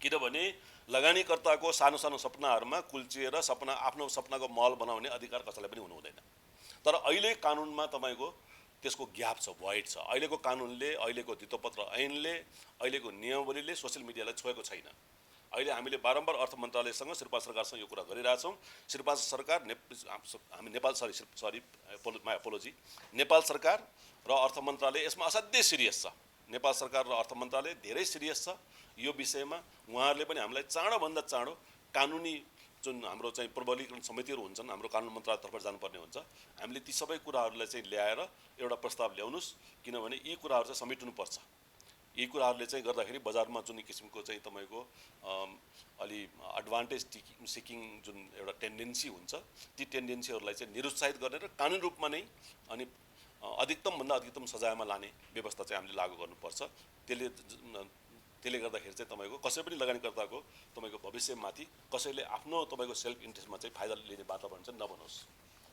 किनभने लगानीकर्ताको सानो सानो सपनाहरूमा कुल्चिएर आफ्नो सपनाको महल बनाउने अधिकार कसैलाई पनि हुनु हुँदैन। तर अहिले कानुनमा तपाईँको त्यसको ग्याप छ, भोइड छ। अहिलेको कानुनले, अहिलेको धितोपत्र ऐनले, अहिलेको नियमावलीले सोसियल मिडियालाई छोएको छैन। अहिले हामीले बारम्बार अर्थ मन्त्रालयसँग, श्री 5 सरकारसँग यो कुरा गरिरहेछौँ। श्री 5 सरकार हामी नेपाल माई एपोलोजी, नेपाल सरकार र अर्थ मन्त्रालय यसमा असाध्यै सिरियस छ। नेपाल सरकार र अर्थ मन्त्रालय धेरै सिरियस छ यो विषयमा। उहाँहरूले पनि हामीलाई चाँडोभन्दा चाँडो कानुनी जुन हाम्रो चाहिँ प्रबलीकरण समितिहरू हुन्छन्, हाम्रो कानुन मन्त्रालयतर्फ जानुपर्ने हुन्छ, हामीले ती सबै कुराहरूलाई चाहिँ ल्याएर एउटा प्रस्ताव ल्याउनुहोस्। किनभने यी कुराहरू चाहिँ समेट्नुपर्छ। यी कुराहरूले चाहिँ गर्दाखेरि बजारमा जुन किसिमको चाहिँ तपाईँको अलि एडभान्टेज सिकिङ जुन एउटा टेन्डेन्सी हुन्छ, ती टेन्डेन्सीहरूलाई चाहिँ निरुत्साहित गर्ने र कानुनी रूपमा नै अनि अधिकतमभन्दा अधिकतम सजायमा लाने व्यवस्था चाहिँ हामीले लागू गर्नुपर्छ। त्यसले गर्दाखेरि चाहिँ तपाईँको कसै पनि लगानीकर्ताको तपाईँको भविष्यमाथि कसैले आफ्नो तपाईँको सेल्फ इन्ट्रेस्टमा चाहिँ फाइदा लिने वातावरण चाहिँ नबनोस्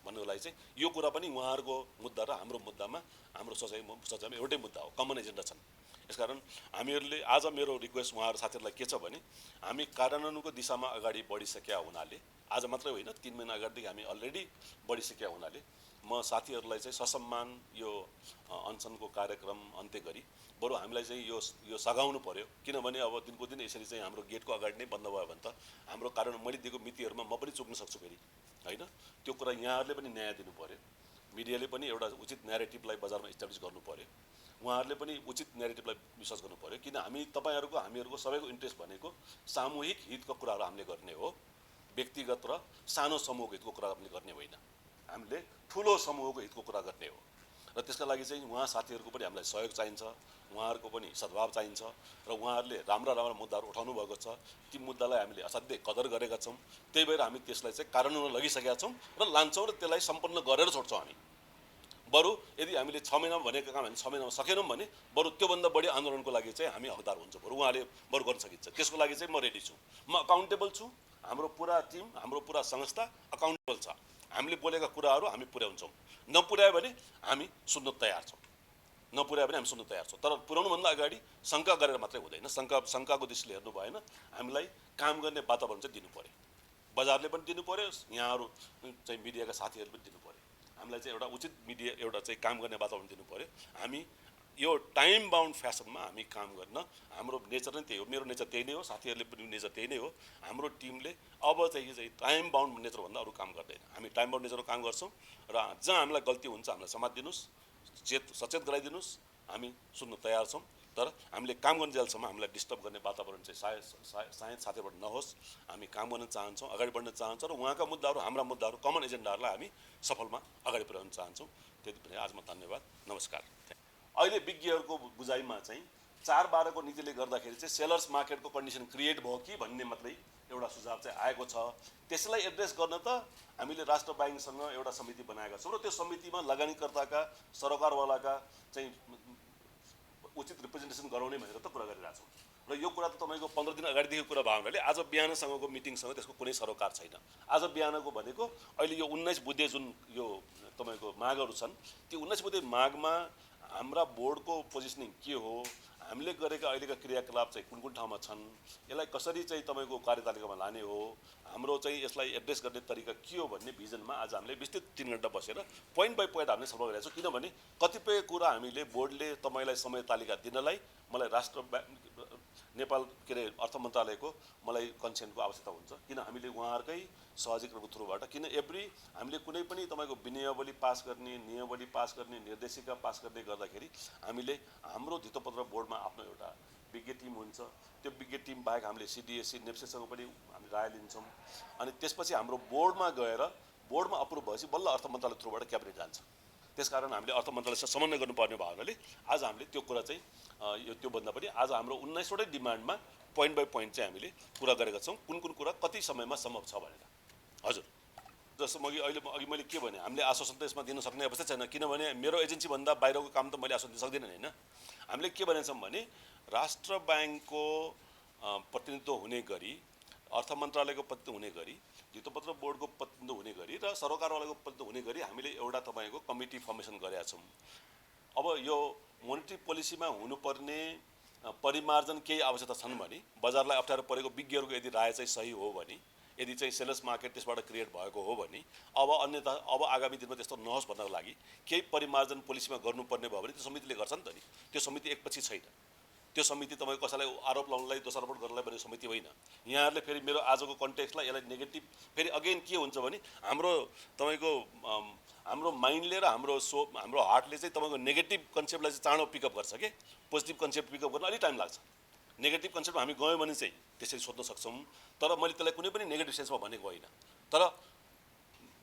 भन्नुको लागि चाहिँ यो कुरा पनि उहाँहरूको मुद्दा र हाम्रो मुद्दामा हाम्रो सोचाइमा एउटै मुद्दा हो, कमन एजेन्डा छन्। यसकारण हामीहरूले आज मेरो रिक्वेस्ट उहाँहरू साथीहरूलाई के छ भने हामी कार्यान्वयनको दिशामा अगाडि बढिसकेका हुनाले, आज मात्रै होइन 3 महिना अगाडिदेखि हामी अलरेडी बढिसकेका हुनाले म साथीहरूलाई चाहिँ ससम्मान यो अनसनको कार्यक्रम अन्त्य गरी बरु हामीलाई चाहिँ यो सघाउनु पर्यो। किनभने अब दिनको दिन यसरी चाहिँ हाम्रो गेटको अगाडि नै बन्द भयो भने त हाम्रो कार्यान्वयन मैले दिएको मितिहरूमा म पनि चुक्न सक्छु फेरि होइन। त्यो कुरा यहाँहरूले पनि न्याय दिनु पर्यो, मिडियाले पनि एउटा उचित न्यारेटिभलाई बजारमा इस्टाब्लिस गर्नु पर्यो, उहाँहरूले पनि उचित न्यारेटिभलाई विश्वास गर्नु पर्यो। किन हामीहरूको सबैको इन्ट्रेस्ट भनेको सामूहिक हितको कुराहरू हामीले गर्ने हो, व्यक्तिगत र सानो समूहको हितको कुरा हामीले गर्ने होइन। हामीले ठुलो समूहको हितको कुरा गर्ने हो र त्यसका लागि चाहिँ उहाँ साथीहरूको पनि हामीलाई सहयोग चाहिन्छ, उहाँहरूको पनि सद्भाव चाहिन्छ र उहाँहरूले राम्रा मुद्दाहरू उठाउनु भएको छ। ती मुद्दालाई हामीले असाध्यै कदर गरेका छौँ। त्यही भएर हामी त्यसलाई चाहिँ कार्यान्वयनमा लगिसकेका छौँ र लान्छौँ र त्यसलाई सम्पन्न गरेर छोड्छौँ। हामी बरु यदि हामीले 6 महिनामा भनेको काम हामी 6 महिनामा सकेनौँ भने बरु त्योभन्दा बढी आन्दोलनको लागि चाहिँ हामी हकदार हुन्छौँ। बरु उहाँले बरु गर्न सकिन्छ, त्यसको लागि चाहिँ म रेडी छु, म अकाउन्टेबल छु। हाम्रो पुरा टिम, हाम्रो पुरा संस्था अकाउन्टेबल छ। हामीले बोलेका कुराहरू हामी पुर्याउँछौँ, नपुर्यायो भने हामी सुन्न तयार छौँ, तर पुर्याउनुभन्दा अगाडि शङ्का गरेर मात्रै हुँदैन। शङ्काको दृष्टिले हेर्नु भएन, हामीलाई काम गर्ने वातावरण चाहिँ दिनु पर्यो, बजारले पनि दिनु पर्यो, यहाँहरू चाहिँ मिडियाका साथीहरूले पनि दिनु पर्यो। हामीलाई चाहिँ एउटा उचित मिडिया एउटा चाहिँ काम गर्ने वातावरण दिनु पर्यो। हामी यो टाइम बााउन्ड फेसनमा हामी काम गर्न, हाम्रो नेचर नै त्यही हो, मेरो नेचर त्यही नै हो, साथीहरूले पनि नेचर त्यही नै हो। हाम्रो टिमले अब चाहिँ टाइम बााउन्ड नेचरभन्दा अरू काम गर्दैन। हामी टाइम बााउन्ड नेचरमा काम गर्छौँ र जहाँ हामीलाई गल्ती हुन्छ हामीलाई समात्दिनुहोस्, सचेत गराइदिनुहोस्, हामी सुन्न तयार छौँ। तर हामीले काम गर्ने जेलसम्म हामीलाई डिस्टर्ब गर्ने वातावरण चाहिँ सायद साथीबाट नहोस्। हामी काम गर्न चाहन्छौँ, अगाडि बढ्न चाहन्छौँ र उहाँका मुद्दाहरू, हाम्रा मुद्दाहरू, कमन एजेन्डाहरूलाई हामी सफलमा अगाडि पुर्याउन चाहन्छौँ। त्यति पनि आज म धन्यवाद, नमस्कार। अहिले विज्ञहरूको बुझाइमा चाहिँ 4/12 को नीतिले गर्दाखेरि चाहिँ सेलर्स मार्केटको कन्डिसन क्रिएट भयो कि भन्ने मात्रै एउटा सुझाव चाहिँ आएको छ। त्यसलाई एड्रेस गर्न त हामीले राष्ट्र ब्याङ्कसँग एउटा समिति बनाएका छौँ र त्यो समितिमा लगानीकर्ताका, सरोकारवालाका चाहिँ उचित रिप्रेजेन्टेसन गराउने भनेर त कुरा गरिरहेछौँ। र यो कुरा त तपाईँको 15 दिन अगाडिदेखि कुरा भयो हुनाले आज बिहानसँगको मिटिङसँग त्यसको कुनै सरोकार छैन। आज बिहानको भनेको अहिले यो 19 बुँदे जुन यो तपाईँको मागहरू छन् त्यो 19 बुँदे मागमा हाम्रा बोर्डको पोजिसनिङ के हो, हामीले गरेका अहिलेका क्रियाकलाप चाहिँ कुन कुन ठाउँमा छन्, यसलाई कसरी चाहिँ तपाईँको कार्यतालिकामा लाने हो, हाम्रो चाहिँ यसलाई एड्रेस गर्ने तरिका के हो भन्ने भिजनमा आज हामीले विस्तृत 3 घण्टा बसेर पोइन्ट बाई पोइन्ट हामीले छलफल गरेका छौँ। किनभने कतिपय कुरा हामीले बोर्डले तपाईँलाई समय तालिका दिनलाई मलाई नेपाल के अरे अर्थ मन्त्रालयको मलाई कन्सेन्टको आवश्यकता हुन्छ। किन हामीले उहाँहरूकै सहजीकरणको थ्रुबाट किन हामीले कुनै पनि तपाईँको विनयावली पास गर्ने, नियमावली पास गर्ने, निर्देशिका पास गर्ने गर्दाखेरि हामीले हाम्रो धितोपत्र बोर्डमा आफ्नो एउटा विज्ञ टिम हुन्छ। त्यो विज्ञ टिम बाहेक हामीले सिडिएससी नेप्सेसँग पनि हामी राय लिन्छौँ अनि त्यसपछि हाम्रो बोर्डमा गएर बोर्डमा अप्रुभ भएपछि बल्ल अर्थ मन्त्रालय थ्रुबाट क्याबिनेट जान्छ। त्यसकारण हामीले अर्थ मन्त्रालयसँग समन्वय गर्नुपर्ने भयो हुनाले आज हामीले त्यो कुरा चाहिँ यो त्योभन्दा पनि आज हाम्रो 19वटै डिमान्डमा पोइन्ट बाई पोइन्ट चाहिँ हामीले कुरा गरेका छौँ कुन कुन कुरा कति समयमा सम्भव छ भनेर। हजुर जस्तो अघि मैले के भने हामीले आश्वासन त यसमा दिन सक्ने अवस्था छैन, किनभने मेरो एजेन्सीभन्दा बाहिरको काम त मैले आश्वासन दिन सक्दिनँ होइन। हामीले के भनेछौँ भने राष्ट्र ब्याङ्कको प्रतिनिधित्व हुने गरी, अर्थ मन्त्रालयको प्रतिनिधित्व हुने गरी, धितोपत्र बोर्डको प्रतिनिधित्व हुने गरी र सरकारवालाको प्रतिनिधित्व हुने गरी हामीले एउटा तपाईँको कमिटी फर्मेसन गरेका छौँ। अब यो मोनेटरी पोलिसीमा हुनुपर्ने परिमार्जन केही आवश्यकता छन् भने, बजारलाई अप्ठ्यारो परेको विज्ञहरूको यदि राय चाहिँ सही हो भने, यदि चाहिँ सेलर्स मार्केट त्यसबाट क्रिएट भएको हो भने अब आगामी दिनमा त्यस्तो नहोस् भन्नको लागि केही परिमार्जन पोलिसीमा गर्नुपर्ने भयो भने त्यो समितिले गर्छ नि त नि। त्यो समिति एकपछि छैन। त्यो समिति तपाईँको कसैलाई आरोप लाउनलाई दोषारोपण गर्नलाई भन्ने समिति होइन। यहाँहरूले फेरि मेरो आजको कन्टेक्स्टलाई यसलाई नेगेटिभ फेरि अगेन के हुन्छ भने हाम्रो माइन्डले र हाम्रो हार्टले चाहिँ तपाईँको नेगेटिभ कन्सेप्टलाई चाहिँ चाँडो पिकअप गर्छ कि पोजिटिभ कन्सेप्ट पिकअप गर्न अलिक टाइम लाग्छ। नेगेटिभ कन्सेप्टमा हामी गयौँ भने चाहिँ त्यसरी सोध्न सक्छौँ, तर मैले त्यसलाई कुनै पनि नेगेटिभ सेन्समा भनेको होइन। तर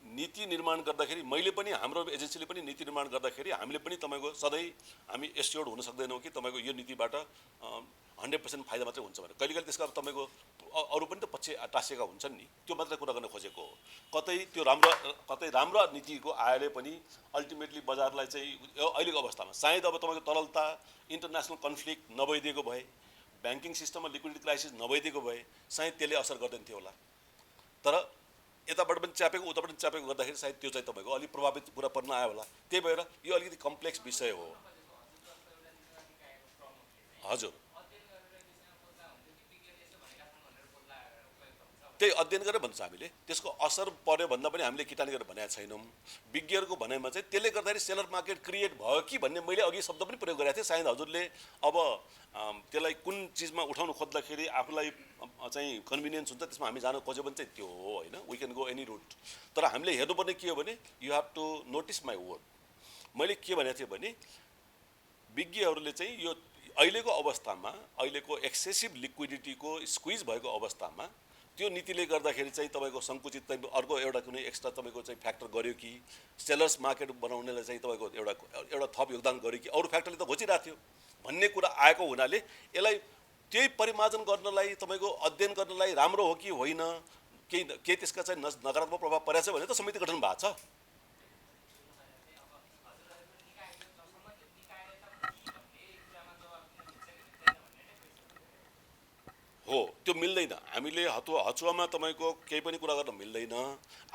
नीति निर्माण गर्दाखेरि मैले पनि हाम्रो एजेन्सीले पनि नीति निर्माण गर्दाखेरि हामीले पनि तपाईँको सधैँ हामी एस्योर्ड हुन सक्दैनौँ कि तपाईँको यो नीतिबाट 100% फाइदा मात्रै हुन्छ भने। कहिले त्यसका अरू पनि त पक्ष टाँसिएका हुन्छन् नि, त्यो मात्रै कुरा गर्न खोजेको हो। कतै राम्रो नीतिको आयोले पनि अल्टिमेटली बजारलाई चाहिँ अहिलेको अवस्थामा सायद अब तपाईँको तरलता, इन्टरनेसनल कन्फ्लिक्ट नभइदिएको भए, ब्याङ्किङ सिस्टममा लिक्विडिटी क्राइसिस नभइदिएको भए सायद त्यसले असर गर्दैन थियो होला। तर यताबाट पनि च्यापेको उताबाट पनि च्यापेको गर्दाखेरि सायद त्यो चाहिँ तपाईँको अलिक प्रभावित कुरा पर्न आयो होला। त्यही भएर यो अलिकति कम्प्लेक्स विषय हो। हजुर त्यही अध्ययन गरेर भन्छ हामीले। त्यसको असर पर्यो भन्दा पनि हामीले किटानी गरेर भनेका छैनौँ। विज्ञहरूको भनाइमा चाहिँ त्यसले गर्दाखेरि सेलर मार्केट क्रिएट भयो कि भन्ने मैले अघि शब्द पनि प्रयोग गरेको थिएँ। सायद हजुरले अब त्यसलाई कुन चिजमा उठाउनु खोज्दाखेरि आफूलाई चाहिँ कन्भिनियन्स हुन्छ त्यसमा हामी जान खोज्यो भने चाहिँ त्यो हो होइन। We can go any route. तर हामीले हेर्नुपर्ने के हो भने you have to notice my word. मैले के भनेको थिएँ भने विज्ञहरूले चाहिँ यो अहिलेको अवस्थामा, अहिलेको एक्सेसिभ लिक्विडिटीको स्क्विज भएको अवस्थामा त्यो नीतिले गर्दाखेरि चाहिँ तपाईँको सङ्कुचित अर्को एउटा कुनै एक्स्ट्रा तपाईँको चाहिँ फ्याक्टर गर्यो कि, सेलर्स मार्केट बनाउनेलाई चाहिँ तपाईँको एउटा थप योगदान गर्यो कि, अरू फ्याक्टरले त घोचिरहेको थियो भन्ने कुरा आएको हुनाले यसलाई त्यही परिमार्जन गर्नलाई, तपाईँको अध्ययन गर्नलाई राम्रो हो कि होइन, केही त्यसका चाहिँ नकारात्मक प्रभाव परेको छ भने त समिति गठन भएको छ। हो त्यो मिल्दैन। हामीले हचुवामा तपाईँको केही पनि कुरा गर्न मिल्दैन।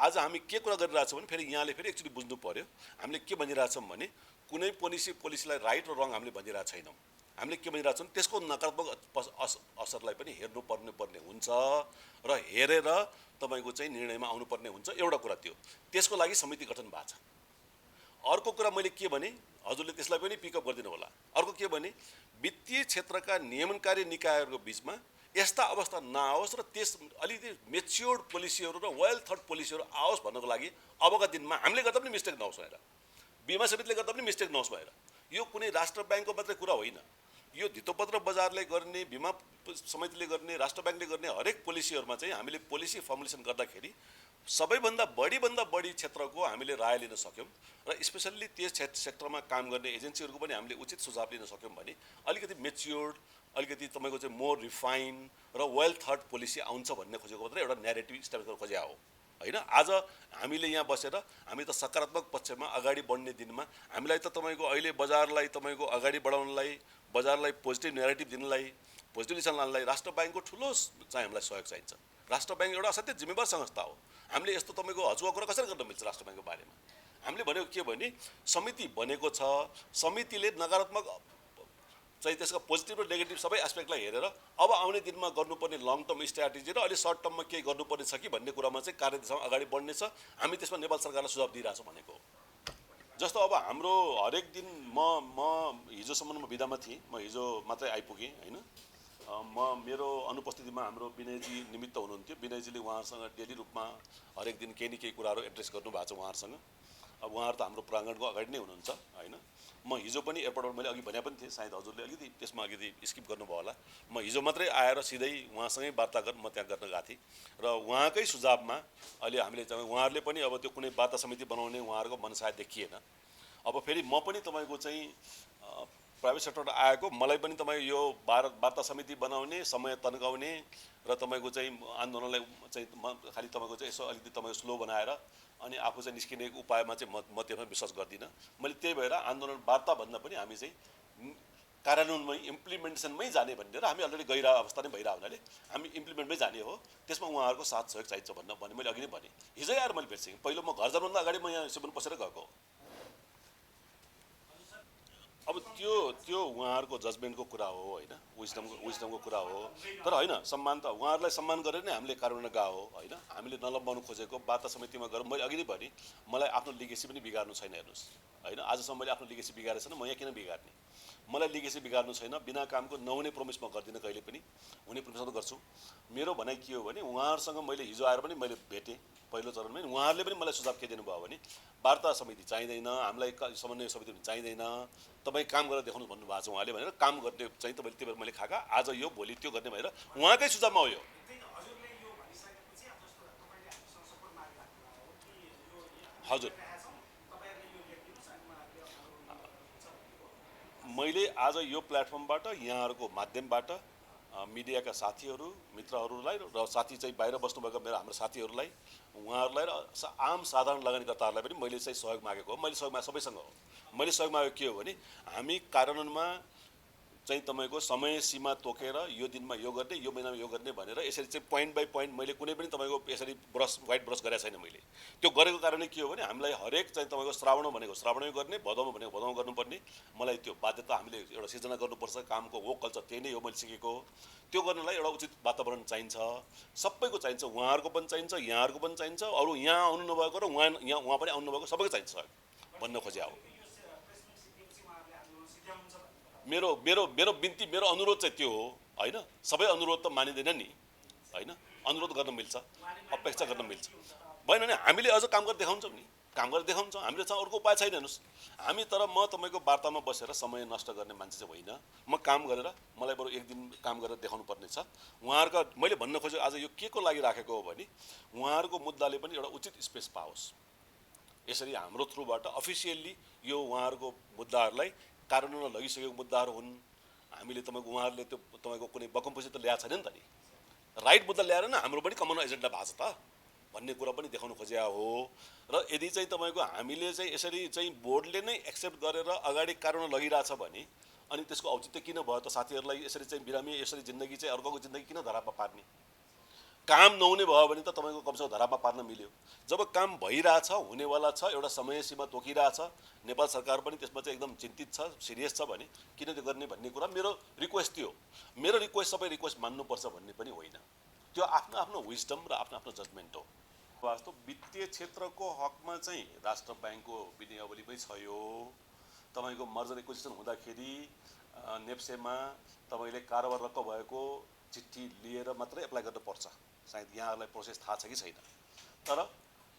आज हामी के कुरा गरिरहेछौँ भने फेरि यहाँले फेरि एक्चुअली बुझ्नु पर्यो। हामीले के भनिरहेछौँ भने कुनै पोलिसीलाई राइट र रङ हामीले भनिरहेको छैनौँ। हामीले के भनिरहेछौँ त्यसको नकारात्मक असरलाई पनि हेर्नुपर्ने हुन्छ र हेरेर तपाईँको चाहिँ निर्णयमा आउनुपर्ने हुन्छ। एउटा कुरा त्यसको लागि समिति गठन भएको छ। अर्को कुरा मैले के भने हजुरले त्यसलाई पनि पिकअप गरिदिनु होला। अर्को के भने वित्तीय क्षेत्रका नियमनकारी निकायहरूको बिचमा यस्ता अवस्था नआओस् र त्यस अलिकति मेच्योर्ड पोलिसीहरू र वेल थट पोलिसीहरू आओस् भन्नको लागि अबका दिनमा हामीले गर्दा पनि मिस्टेक नहोस् भनेर, बिमा समितिले गर्दा पनि मिस्टेक नहोस् भनेर। यो कुनै राष्ट्र ब्याङ्कको मात्रै कुरा होइन। यो धितोपत्र बजारले गर्ने, बिमा समितिले गर्ने, राष्ट्र ब्याङ्कले गर्ने हरेक पोलिसीहरूमा चाहिँ हामीले पोलिसी फर्मुलेसन गर्दाखेरि सबैभन्दा बढी क्षेत्रको हामीले राय लिन सक्यौँ र स्पेसल्ली त्यस सेक्टरमा काम गर्ने एजेन्सीहरूको पनि हामीले उचित सुझाव लिन सक्यौँ भने अलिकति मेच्योर्ड, अलिकति तपाईँको चाहिँ मोर रिफाइन र वेल थट पोलिसी आउँछ भन्ने खोजेको मात्रै एउटा न्यारेटिभ इस्टाब्लिस गर्न खोजेको हो होइन। आज हामीले यहाँ बसेर हामी त सकारात्मक पक्षमा अगाडि बढ्ने दिनमा हामीलाई त तपाईँको अहिले बजारलाई तपाईँको अगाडि बढाउनलाई, बजारलाई पोजिटिभ न्यारेटिभ दिनलाई, पोजिटिभ डिसिसन लानलाई राष्ट्र ब्याङ्कको ठुलो चाहिँ हामीलाई सहयोग चाहिन्छ। राष्ट्र ब्याङ्क एउटा असाध्यै जिम्मेवार संस्था हो। हामीले यस्तो तपाईँको हचुवा कुरा कसरी गर्न मिल्छ राष्ट्र ब्याङ्कको बारेमा? हामीले भनेको के भने समिति बनेको छ, समितिले नकारात्मक चाहिँ त्यसको पोजिटिभ र नेगेटिभ सबै एस्पेक्टलाई हेरेर अब आउने दिनमा गर्नुपर्ने लङ टर्म स्ट्राटेजी र अहिले सर्ट टर्ममा केही गर्नुपर्ने छ कि भन्ने कुरामा चाहिँ कार्यदिशामा अगाडि बढ्नेछ। हामी त्यसमा नेपाल सरकारलाई सुझाव दिइरहेछौँ भनेको। जस्तो अब हाम्रो हरेक दिन म हिजोसम्म म बिदामा थिएँ, म हिजो मात्रै आइपुगेँ होइन। मेरो अनुपस्थितिमा हाम्रो विनयजी निमित्त हुनुहुन्थ्यो। विनयजीले उहाँहरूसँग डेली रूपमा हरेक दिन केही न केही कुराहरू एड्रेस गर्नुभएको छ उहाँहरूसँग। अब उहाँहरू त हाम्रो प्राङ्गणको अगाडि नै हुनुहुन्छ होइन। म हिजो पनि एयरपोर्टबाट मैले अघि भने पनि थिएँ, सायद हजुरले अलिकति त्यसमा अलिकति स्किप गर्नुभयो होला। म हिजो मात्रै आएर सिधै उहाँसँगै वार्ता म त्यहाँ गर्न गएको थिएँ र उहाँकै सुझावमा अहिले हामीले उहाँहरूले पनि अब त्यो कुनै वार्ता समिति बनाउने उहाँहरूको मनसाय देखिएन। अब फेरि म पनि तपाईँको चाहिँ प्राइभेट सेक्टरबाट आएको, मलाई पनि तपाईँ यो वार्ता समिति बनाउने, समय तन्काउने र तपाईँको चाहिँ आन्दोलनलाई चाहिँ खालि तपाईँको चाहिँ यसो अलिकति तपाईँको स्लो बनाएर अनि आफू चाहिँ निस्किने उपायमा चाहिँ म त्यसमा विश्वास गर्दिनँ। मैले त्यही भएर आन्दोलन वार्ता भन्दा पनि हामी चाहिँ कार्यान्वयनमै इम्प्लिमेन्टेसनमै जाने भनेर हामी अलरेडी गइरहेको अवस्था नै भइरहेको हुनाले हामी इम्प्लिमेन्टमै जाने हो। त्यसमा उहाँहरूको साथ सहयोग चाहिन्छ भने मैले अघि नै भने। हिजै आएर मैले भेट्छेँ। पहिलो म घर जानुभन्दा अगाडि म यहाँ सिबन पसेर गएको। अब त्यो उहाँहरूको जजमेन्टको कुरा हो होइन, विजडमको कुरा हो। तर होइन, सम्मान त उहाँहरूलाई सम्मान गरेर नै हामीले कार्यान्वयन गएको हो होइन। हामीले नलम्बाउनु खोजेको वार्ता समितिमा गएर मैले अघि नै भने मलाई आफ्नो लिगेसी पनि बिगार्नु छैन। हेर्नुहोस् होइन, आजसम्म मैले आफ्नो लिगेसी बिगारेको छैन, म यहाँ किन बिगार्ने? मलाई लिगेसी बिगार्नु छैन। बिना कामको नहुने प्रोमिस म गर्दिनँ कहिले पनि, हुने प्रोमिस गर्छु। मेरो भनाइ के हो भने उहाँहरूसँग मैले हिजो आएर पनि मैले भेटेँ पहिलो चरणमै। उहाँहरूले पनि मलाई सुझाव के दिनुभयो भने वार्ता समिति चाहिँदैन, हामीलाई समन्वय समिति चाहिँदैन, तपाईँ काम गरेर देखाउनु भन्नुभएको छ उहाँले भनेर। काम गर्ने चाहिँ तपाईँले त्यही भएर मैले खाएका आज यो भोलि त्यो गर्ने भनेर उहाँकै सुझावमा हो यो। हजुर, मैले आज यो प्लेटफर्मबाट यहाँहरूको माध्यमबाट मिडियाका साथीहरू मित्रहरूलाई र साथी चाहिँ बाहिर बस्नुभएका हाम्रो साथीहरूलाई उहाँहरूलाई र आम साधारण लगानीकर्ताहरूलाई पनि मैले चाहिँ सहयोग मागेको हो। मैले सहयोग मागेको सबैसँग हो। मैले सहयोग मागेको के हो भने हामी कार्यान्वयनमा चाहिँ तपाईँको समय सीमा तोकेर यो दिनमा यो गर्ने, यो महिनामा यो गर्ने भनेर यसरी चाहिँ पोइन्ट बाई पोइन्ट मैले कुनै पनि तपाईँको यसरी व्हाइट ब्रस गरेको छैन। मैले त्यो गरेको कारणले के हो भने हामीलाई हरेक चाहिँ तपाईँको श्रावण भनेको श्रावणमै गर्ने, भदौमा भनेको भदौमा गर्नुपर्ने, मलाई त्यो बाध्यता हामीले एउटा सिर्जना गर्नुपर्छ। कामको वो कल्चर त्यही नै हो मैले सिकेको। त्यो गर्नलाई एउटा उचित वातावरण चाहिन्छ, सबैको चाहिन्छ। उहाँहरूको पनि चाहिन्छ, यहाँहरूको पनि चाहिन्छ, अरू यहाँ आउनु नभएको र उहाँ पनि आउनु नभएको सबैको चाहिन्छ भन्न खोजे हो। मेरो मेरो मेरो बिन्ती, मेरो अनुरोध चाहिँ त्यो हो होइन। सबै अनुरोध त मानिँदैन नि होइन, अनुरोध गर्न मिल्छ, अपेक्षा गर्न मिल्छ। भएन भने हामीले अझ काम गरेर देखाउँछौँ नि, काम गरेर देखाउँछौँ। हामीले चाहिँ अर्को उपाय छैन। हेर्नुहोस् हामी, तर म तपाईँको वार्तामा बसेर समय नष्ट गर्ने मान्छे चाहिँ होइन। म काम गरेर मलाई बरु एक दिन काम गरेर देखाउनु पर्ने छ। उहाँहरूको मैले भन्न खोजेको आज यो के को लागि राखेको हो भने उहाँहरूको मुद्दाले पनि एउटा उचित स्पेस पाओस्। यसरी हाम्रो थ्रुबाट अफिसियल्ली यो उहाँहरूको मुद्दाहरूलाई कार्यान्वयनमा लगिसकेको मुद्दाहरू हुन्। हामीले तपाईँको उहाँहरूले त्यो तपाईँको कुनै बकमपछि त ल्याएको छैन नि त नि, राइट मुद्दा ल्याएर न हाम्रो पनि कमन एजेन्डा भएको छ त भन्ने कुरा पनि देखाउनु खोजेको हो। र यदि चाहिँ तपाईँको हामीले चाहिँ यसरी चाहिँ बोर्डले नै एक्सेप्ट गरेर अगाडि कार्यान्वयन लगिरहेछ भने अनि त्यसको औचित्य किन भयो त? साथीहरूलाई यसरी चाहिँ बिरामी यसरी जिन्दगी चाहिँ अर्कोको जिन्दगी किन धरापमा पार्ने? काम नहुने भयो भने त तपाईँको कमसेकम धरापमा पार्न मिल्यो। जब काम भइरहेछ, हुनेवाला छ, एउटा समय सीमा तोकिरहेछ, नेपाल सरकार पनि त्यसमा चाहिँ एकदम चिन्तित छ, सिरियस छ भने किन त्यो गर्ने भन्ने कुरा मेरो रिक्वेस्ट थियो। मेरो रिक्वेस्ट सबै रिक्वेस्ट मान्नुपर्छ भन्ने पनि होइन। त्यो आफ्नो आफ्नो विजडम र आफ्नो आफ्नो जजमेन्ट हो। वास्तव वित्तीय क्षेत्रको हकमा चाहिँ राष्ट्र ब्याङ्कको विनियावलीमै छ। यो तपाईँको मर्जर एक्विजिसन हुँदाखेरि नेप्सेमा तपाईँले कारोबार रक्क भएको चिठी लिएर मात्रै एप्लाई गर्नुपर्छ। सायद यहाँहरूलाई प्रोसेस थाहा छ कि छैन। तर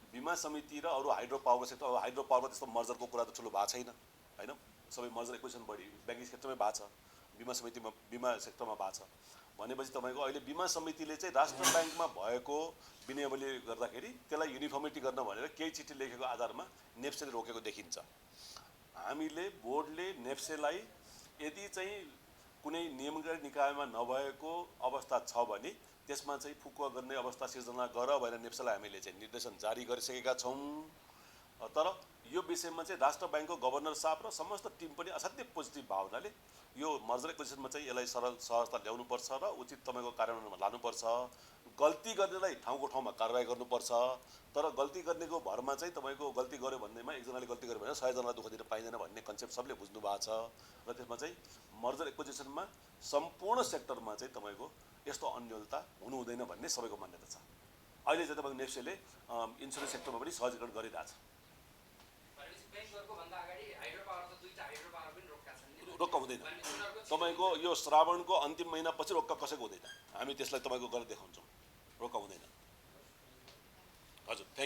बिमा समिति र अरू हाइड्रो पावर सेक्टर, अब हाइड्रो पावरमा त्यस्तो मर्जरको कुरा त ठुलो भएको छैन होइन। सबै मर्जर एक्विजिसन बढी ब्याङ्किङ सेक्टरमै भएको छ, बिमा समितिमा बिमा सेक्टरमा भएको छ भनेपछि तपाईँको अहिले बिमा समितिले चाहिँ राष्ट्र ब्याङ्कमा भएको विनियावली गर्दाखेरि त्यसलाई युनिफर्मिटी गर्न भनेर केही चिठी लेखेको आधारमा नेप्सेले रोकेको देखिन्छ। हामीले बोर्डले नेप्सेलाई यदि चाहिँ कुनै नियमकारी निकायमा नभएको अवस्था छ भने त्यसमा चाहिँ फुकुवा गर्ने अवस्था सिर्जना गर भनेर नेप्सेलाई हामीले चाहिँ निर्देशन जारी गरिसकेका छौँ। तर यो विषयमा चाहिँ राष्ट्र ब्याङ्कको गभर्नर साहब र समस्त टिम पनि असाध्यै पोजिटिभ भावनाले यो मर्जर एक्विजिसनमा चाहिँ यसलाई सरल सहजता ल्याउनुपर्छ र उचित तपाईँको कार्यान्वयनमा लानुपर्छ। गल्ती गर्नेलाई ठाउँको ठाउँमा कारवाही गर्नुपर्छ। तर गल्ती गर्नेको भरमा चाहिँ तपाईँको गल्ती गर्यो भन्दैमा एकजनाले गल्ती गर्यो भने 100जनालाई दुःख दिन पाइँदैन भन्ने कन्सेप्ट सबले बुझ्नु भएको छ। र त्यसमा चाहिँ मर्जर एक्विजिसनमा सम्पूर्ण सेक्टरमा चाहिँ तपाईँको यस्तो अन्योलता हुनु हुँदैन भन्ने सबैको मान्यता छ। अहिले चाहिँ तपाईँको नेप्सेले इन्सुरेन्स सेक्टरमा पनि सहजीकरण गरिरहेछ। रोक्का हुँदैन तपाईँको यो श्रावणको अन्तिम महिनापछि रोक्का कसैको हुँदैन। हामी त्यसलाई तपाईँको गरेर देखाउँछौँ, रोक्का हुँदैन। हजुर।